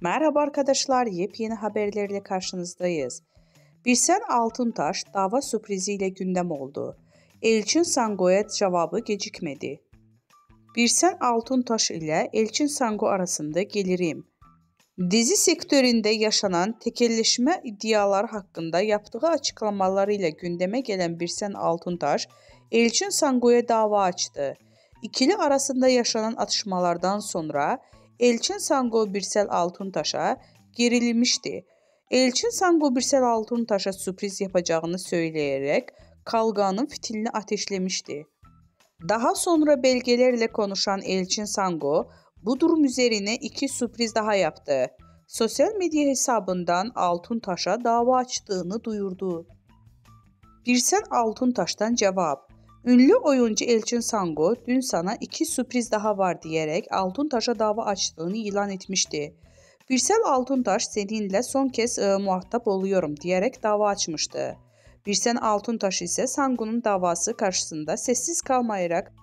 Merhaba arkadaşlar, yepyeni haberlerle karşınızdayız. Birsen Altuntaş dava sürpriziyle gündem oldu. Elçin Sango'ya cevabı gecikmedi. Birsen Altuntaş ile Elçin Sango arasında gelirim. Dizi sektöründe yaşanan tekelleşme iddiaları hakkında yaptığı açıklamalarıyla gündeme gelen Birsen Altuntaş, Elçin Sango'ya dava açtı. İkili arasında yaşanan atışmalardan sonra Elçin Sango Birsel Altuntaş'a gerilmişti. Elçin Sango Birsel Altuntaş'a sürpriz yapacağını söyleyerek kavganın fitilini ateşlemişti. Daha sonra belgelerle konuşan Elçin Sango bu durum üzerine iki sürpriz daha yaptı. Sosyal medya hesabından Altuntaş'a dava açtığını duyurdu. Birsen Altuntaş'tan cevap. Ünlü oyuncu Elçin Sango dün sana iki sürpriz daha var diyerek Altuntaş'a dava açtığını ilan etmişti. Birsel Altuntaş seninle son kez muhatap oluyorum diyerek dava açmıştı. Birsen Altuntaş ise Sango'nun davası karşısında sessiz kalmayarak